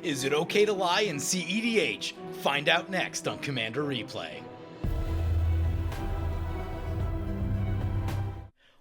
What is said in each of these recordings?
Is it okay to lie in CEDH? Find out next on Commander Replay.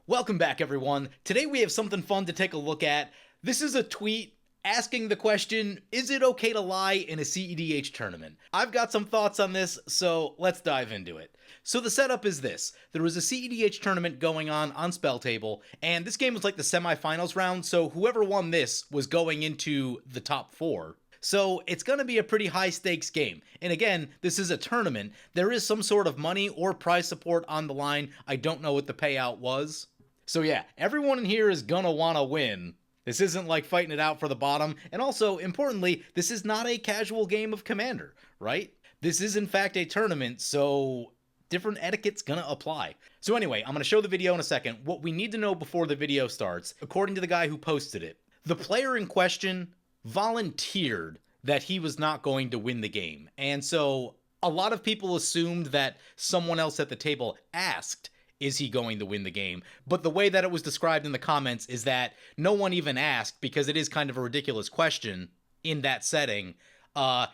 Welcome back, everyone. Today we have something fun to take a look at. This is a tweet asking the question, is it okay to lie in a CEDH tournament? I've got some thoughts on this, so let's dive into it. So the setup is this. There was a CEDH tournament going on Spell Table, and this game was like the semifinals round, so whoever won this was going into the top 4. So it's going to be a pretty high stakes game. And again, this is a tournament. There is some sort of money or prize support on the line. I don't know what the payout was. So yeah, everyone in here is gonna want to win. This isn't like fighting it out for the bottom, and also, importantly, this is not a casual game of Commander, right? This is in fact a tournament, so different etiquette's gonna apply. So anyway, I'm gonna show the video in a second. What we need to know before the video starts, according to the guy who posted it, the player in question volunteered that he was not going to win the game. And so a lot of people assumed that someone else at the table asked, is he going to win the game? But the way that it was described in the comments is that no one even asked, because it is kind of a ridiculous question in that setting.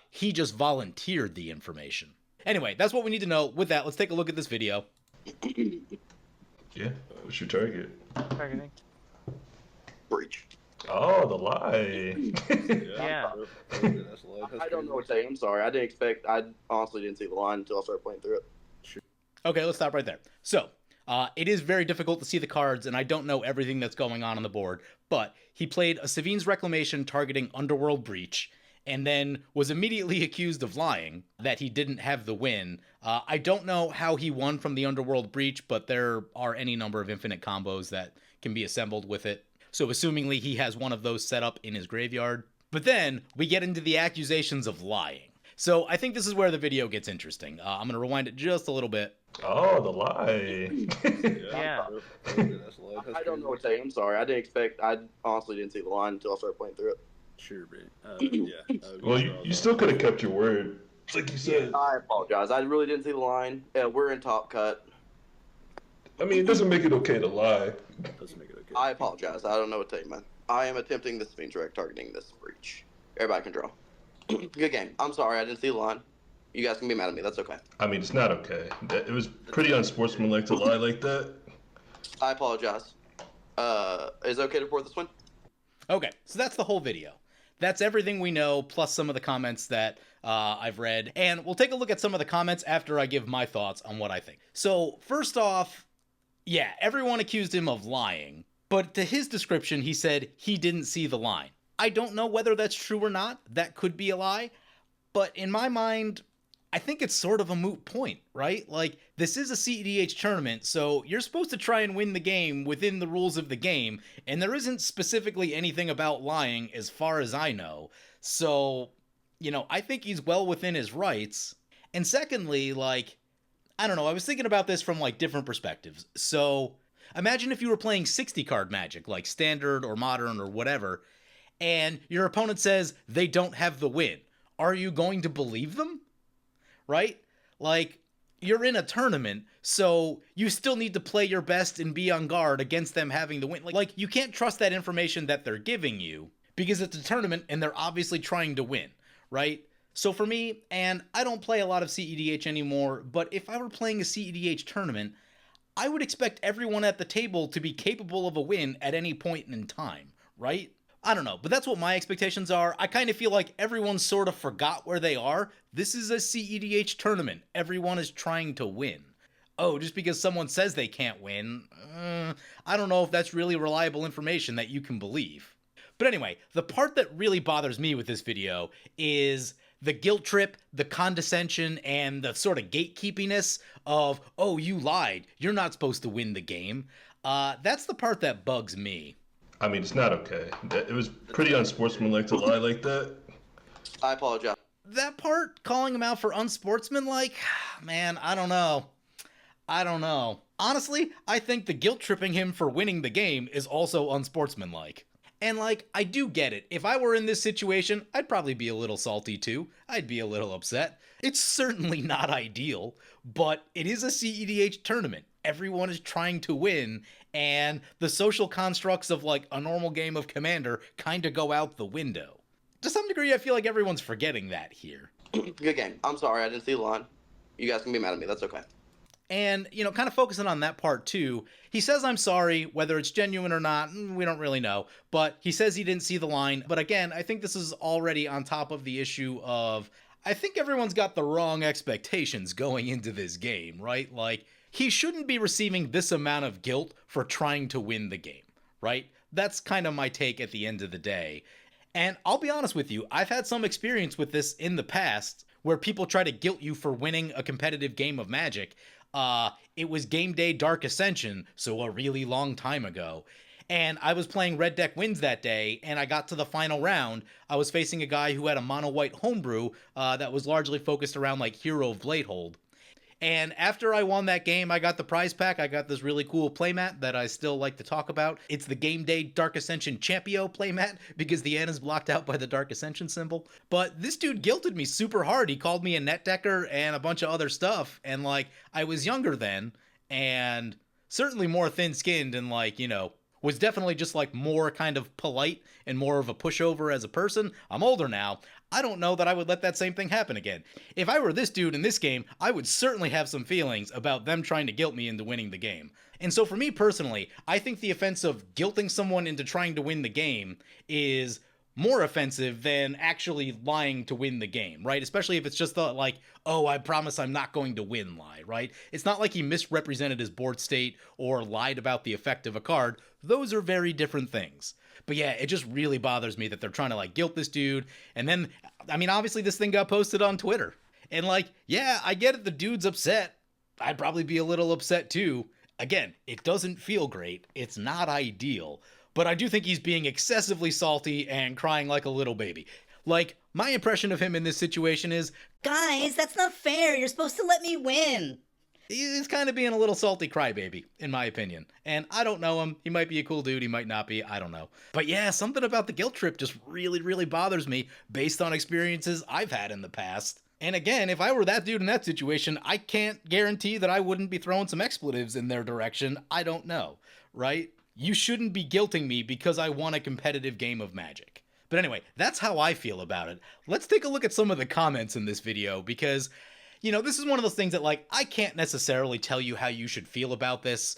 He just volunteered the information. Anyway, that's what we need to know. With that, let's take a look at this video. Yeah, what's your target? Targeting. Breach. Oh, the lie. Yeah. I don't know what to say. I'm sorry. I honestly didn't see the line until I started playing through it. Okay, let's stop right there. So, it is very difficult to see the cards, and I don't know everything that's going on the board, but he played a Savine's Reclamation targeting Underworld Breach, and then was immediately accused of lying, that he didn't have the win. I don't know how he won from the Underworld Breach, but there are any number of infinite combos that can be assembled with it. So assumingly he has one of those set up in his graveyard. But then we get into the accusations of lying. So I think this is where the video gets interesting. I'm going to rewind it just a little bit. Oh, the lie. Yeah. I don't know what to say. I'm sorry. I honestly didn't see the line until I started playing through it. Sure, man. Well, you still could have kept your word, like you said. I apologize. I really didn't see the line. We're in top cut. I mean, it doesn't make it okay to lie. Doesn't make it okay. I apologize. I don't know what to tell you, man. I am attempting this Savine's Rec targeting this breach. Everybody can draw. Good game. I'm sorry. I didn't see the line. You guys can be mad at me. That's okay. I mean, it's not okay. It was pretty unsportsmanlike to lie like that. I apologize. Is it okay to report this one? Okay, so that's the whole video. That's everything we know, plus some of the comments that I've read. And we'll take a look at some of the comments after I give my thoughts on what I think. So, first off, yeah, everyone accused him of lying. But to his description, he said he didn't see the line. I don't know whether that's true or not. That could be a lie. But in my mind, I think it's sort of a moot point, right? Like, this is a CEDH tournament, so you're supposed to try and win the game within the rules of the game, and there isn't specifically anything about lying as far as I know. So, you know, I think he's well within his rights. And secondly, like, I don't know, I was thinking about this from, like, different perspectives. So, imagine if you were playing 60-card Magic, like Standard or Modern or whatever, and your opponent says they don't have the win. Are you going to believe them? Right? Like, you're in a tournament, so you still need to play your best and be on guard against them having the win. Like, you can't trust that information that they're giving you because it's a tournament and they're obviously trying to win, right? So for me, and I don't play a lot of CEDH anymore, but if I were playing a CEDH tournament, I would expect everyone at the table to be capable of a win at any point in time, right? I don't know, but that's what my expectations are. I kind of feel like everyone sort of forgot where they are. This is a CEDH tournament. Everyone is trying to win. Oh, just because someone says they can't win, I don't know if that's really reliable information that you can believe. But anyway, the part that really bothers me with this video is the guilt trip, the condescension, and the sort of gatekeepiness of, oh, you lied. You're not supposed to win the game. That's the part that bugs me. I mean, it's not okay. It was pretty unsportsmanlike to lie like that. I apologize. That part, calling him out for unsportsmanlike, man, I don't know. Honestly, I think the guilt tripping him for winning the game is also unsportsmanlike. And like, I do get it. If I were in this situation, I'd probably be a little salty too. I'd be a little upset. It's certainly not ideal, but it is a CEDH tournament. Everyone is trying to win, and the social constructs of like a normal game of Commander kind of go out the window. to some degree, I feel like everyone's forgetting that here. Good game. I'm sorry, I didn't see the line. You guys can be mad at me. That's okay. And, you know, kind of focusing on that part too, he says, I'm sorry, whether it's genuine or not, we don't really know. But he says he didn't see the line. But again, I think this is already on top of the issue of, I think everyone's got the wrong expectations going into this game, right? Like, he shouldn't be receiving this amount of guilt for trying to win the game, right? That's kind of my take at the end of the day. And I'll be honest with you, I've had some experience with this in the past where people try to guilt you for winning a competitive game of Magic. It was Game Day Dark Ascension, so a really long time ago. And I was playing Red Deck Wins that day, and I got to the final round. I was facing a guy who had a mono-white homebrew that was largely focused around, like, Hero of Bladehold. And after I won that game, I got the prize pack. I got this really cool playmat that I still like to talk about. It's the Game Day Dark Ascension Champio playmat because the N is blocked out by the Dark Ascension symbol. But this dude guilted me super hard. He called me a net decker and a bunch of other stuff. And, like, I was younger then and certainly more thin-skinned and, like, you know, was definitely just, like, more kind of polite and more of a pushover as a person. I'm older now. I don't know that I would let that same thing happen again. If I were this dude in this game, I would certainly have some feelings about them trying to guilt me into winning the game. And so for me personally, I think the offense of guilting someone into trying to win the game is more offensive than actually lying to win the game, right? Especially if it's just the, like, oh, I promise I'm not going to win lie, right? It's not like he misrepresented his board state or lied about the effect of a card. Those are very different things. But yeah, it just really bothers me that they're trying to, like, guilt this dude. And then, I mean, obviously this thing got posted on Twitter. And, like, yeah, I get it, the dude's upset. I'd probably be a little upset too. Again, it doesn't feel great. It's not ideal. But I do think he's being excessively salty and crying like a little baby. Like, my impression of him in this situation is, Guys, that's not fair. You're supposed to let me win. he's kind of being a little salty crybaby, in my opinion. And I don't know him. He might be a cool dude. He might not be. I don't know. But yeah, something about the guilt trip just really, really bothers me based on experiences I've had in the past. And again, if I were that dude in that situation, I can't guarantee that I wouldn't be throwing some expletives in their direction. I don't know, right? You shouldn't be guilting me because I won a competitive game of Magic. But anyway, that's how I feel about it. Let's take a look at some of the comments in this video because, you know, this is one of those things that, like, I can't necessarily tell you how you should feel about this.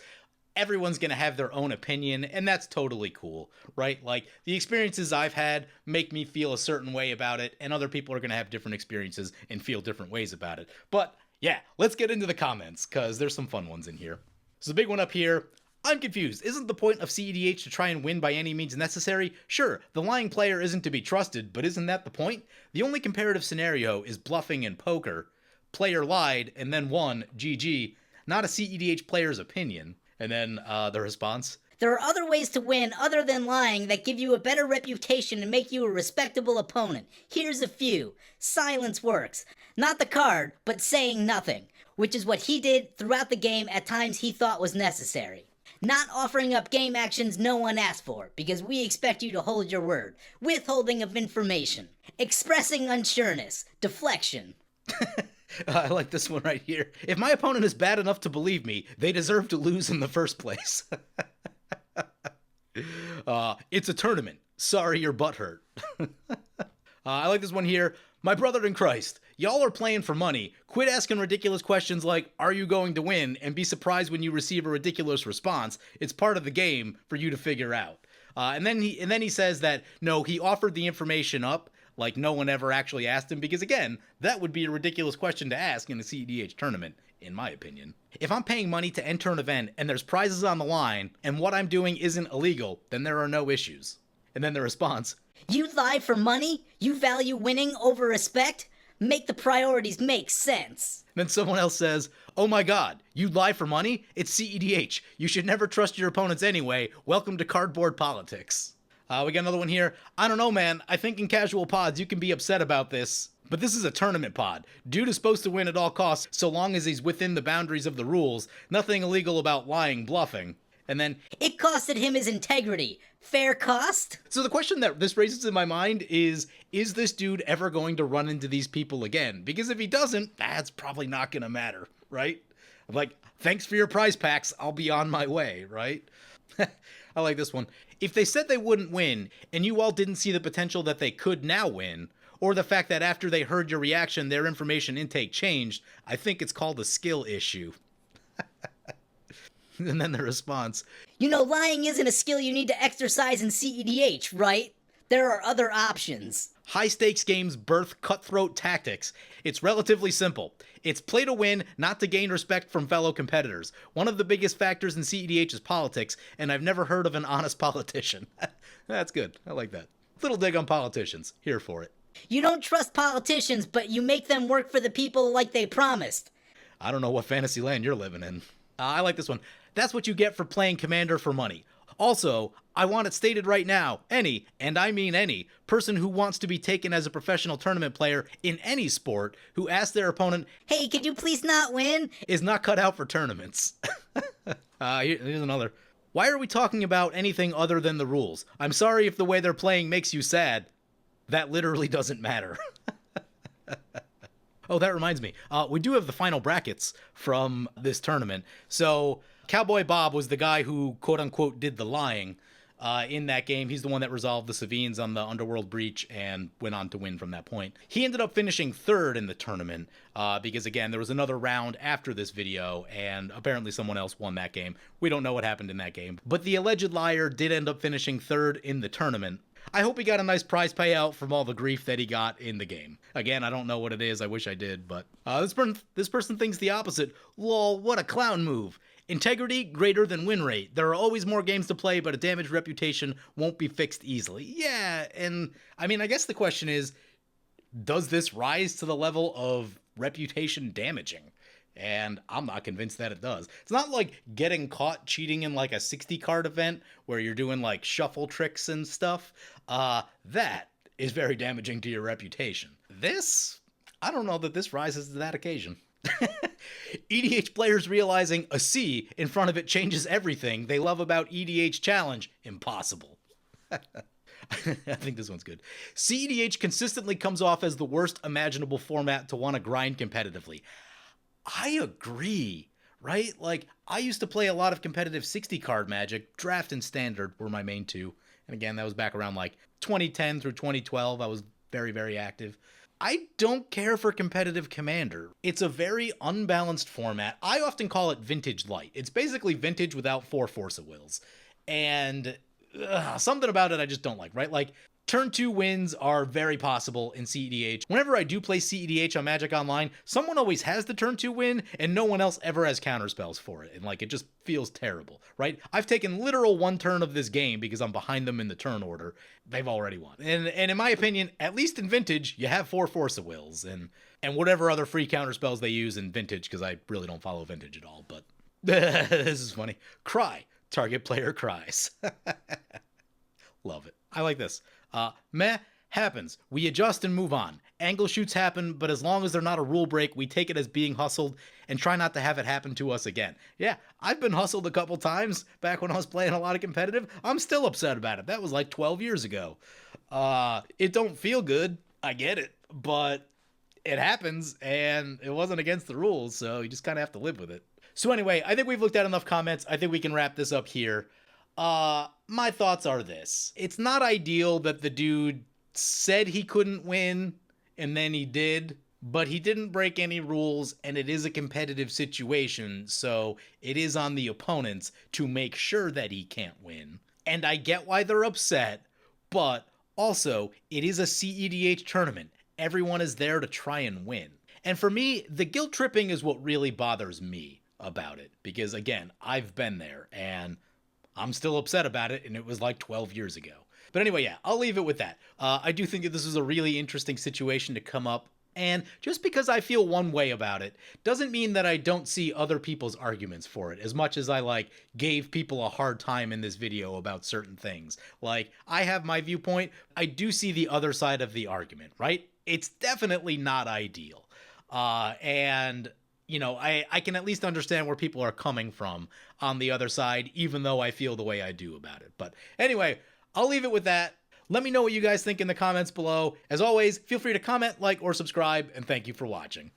Everyone's going to have their own opinion, and that's totally cool, right? Like, the experiences I've had make me feel a certain way about it, and other people are going to have different experiences and feel different ways about it. But, yeah, let's get into the comments, because there's some fun ones in here. So the big one up here, I'm confused. Isn't the point of CEDH to try and win by any means necessary? Sure, the lying player isn't to be trusted, but isn't that the point? The only comparative scenario is bluffing in poker. Player lied and then won, GG. Not a CEDH player's opinion. And then the response. There are other ways to win other than lying that give you a better reputation and make you a respectable opponent. Here's a few. Silence works. Not the card, but saying nothing, which is what he did throughout the game at times he thought was necessary. Not offering up game actions no one asked for, because we expect you to hold your word. Withholding of information. Expressing unsureness. Deflection. I like this one right here. If my opponent is bad enough to believe me, they deserve to lose in the first place. It's a tournament. Sorry your butt hurt. I like this one here. My brother in Christ, y'all are playing for money. Quit asking ridiculous questions like, are you going to win? And be surprised when you receive a ridiculous response. It's part of the game for you to figure out. And then he says that, no, he offered the information up, like no one ever actually asked him, because again, that would be a ridiculous question to ask in a CEDH tournament, in my opinion. If I'm paying money to enter an event and there's prizes on the line and what I'm doing isn't illegal, then there are no issues. And then the response, You lie for money? You value winning over respect? Make the priorities make sense. then someone else says, oh my god, you lie for money? It's CEDH. You should never trust your opponents anyway. Welcome to cardboard politics. We got another one here. I don't know, man. I think in casual pods you can be upset about this, but this is a tournament pod. Dude is supposed to win at all costs so long as he's within the boundaries of the rules. Nothing illegal about lying, bluffing. And then, It costed him his integrity. Fair cost? so the question that this raises in my mind is this dude ever going to run into these people again? Because if he doesn't, that's probably not going to matter, right? Like, thanks for your prize packs. I'll be on my way, right? I like this one. If they said they wouldn't win, and you all didn't see the potential that they could now win, or the fact that after they heard your reaction, their information intake changed, I think it's called a skill issue. And then the response. You know, lying isn't a skill you need to exercise in CEDH, right? There are other options. High-stakes games birth cutthroat tactics. It's relatively simple. It's play to win, not to gain respect from fellow competitors. One of the biggest factors in CEDH is politics, and I've never heard of an honest politician. That's good. I like that. Little dig on politicians. Here for it. You don't trust politicians, but you make them work for the people like they promised. I don't know what fantasy land you're living in. I like this one. That's what you get for playing Commander for money. Also, I want it stated right now, any, and I mean any, person who wants to be taken as a professional tournament player in any sport who asks their opponent, Hey, could you please not win? is not cut out for tournaments. Here's another. Why are we talking about anything other than the rules? I'm sorry if the way they're playing makes you sad. That literally doesn't matter. Oh, that reminds me. We do have the final brackets from this tournament. So Cowboy Bob was the guy who, quote-unquote, did the lying in that game. He's the one that resolved the Savines on the Underworld Breach and went on to win from that point. He ended up finishing third in the tournament because, again, there was another round after this video, and apparently someone else won that game. We don't know what happened in that game. But the alleged liar did end up finishing third in the tournament. I hope he got a nice prize payout from all the grief that he got in the game. Again, I don't know what it is. I wish I did, but this person thinks the opposite. Lol, what a clown move. Integrity greater than win rate. There are always more games to play, but a damaged reputation won't be fixed easily. Yeah, and I mean, I guess the question is, does this rise to the level of reputation damaging? And I'm not convinced that it does. It's not like getting caught cheating in like a 60 card event where you're doing like shuffle tricks and stuff. That is very damaging to your reputation. This, I don't know that this rises to that occasion. EDH players realizing a C in front of it changes everything they love about EDH Challenge. Impossible. I think this one's good. CEDH consistently comes off as the worst imaginable format to want to grind competitively. I agree, right? Like, I used to play a lot of competitive 60-card Magic. Draft and Standard were my main two. And again, that was back around like 2010 through 2012. I was very, very active. I don't care for competitive Commander. It's a very unbalanced format. I often call it Vintage Light. It's basically Vintage without 4 Force of Wills. And something about it I just don't like, right? Like, turn 2 wins are very possible in CEDH. Whenever I do play CEDH on Magic Online, someone always has the turn 2 win, and no one else ever has counterspells for it. And like, it just feels terrible, right? I've taken literal 1 turn of this game because I'm behind them in the turn order. They've already won. And in my opinion, at least in Vintage, you have 4 Force of Wills and whatever other free counterspells they use in Vintage, because I really don't follow Vintage at all, but this is funny. Cry. Target player cries. Love it. I like this. Meh, happens. We adjust and move on. Angle shoots happen, but as long as they're not a rule break, we take it as being hustled and try not to have it happen to us again. Yeah, I've been hustled a couple times back when I was playing a lot of competitive. I'm still upset about it. That was like 12 years ago. It don't feel good. I get it, but it happens and it wasn't against the rules, so you just kind of have to live with it. So anyway, I think we've looked at enough comments. I think we can wrap this up here. My thoughts are this. It's not ideal that the dude said he couldn't win and then he did, but he didn't break any rules and it is a competitive situation, so it is on the opponents to make sure that he can't win. And I get why they're upset, but also it is a CEDH tournament. Everyone is there to try and win. And for me, the guilt tripping is what really bothers me about it, because again, I've been there and I'm still upset about it, and it was like 12 years ago. But anyway, yeah, I'll leave it with that. I do think that this is a really interesting situation to come up, and just because I feel one way about it doesn't mean that I don't see other people's arguments for it, as much as I, like, gave people a hard time in this video about certain things. Like, I have my viewpoint, I do see the other side of the argument, right? It's definitely not ideal. And you know, I can at least understand where people are coming from on the other side, even though I feel the way I do about it. But anyway, I'll leave it with that. Let me know what you guys think in the comments below. As always, feel free to comment, like, or subscribe, and thank you for watching.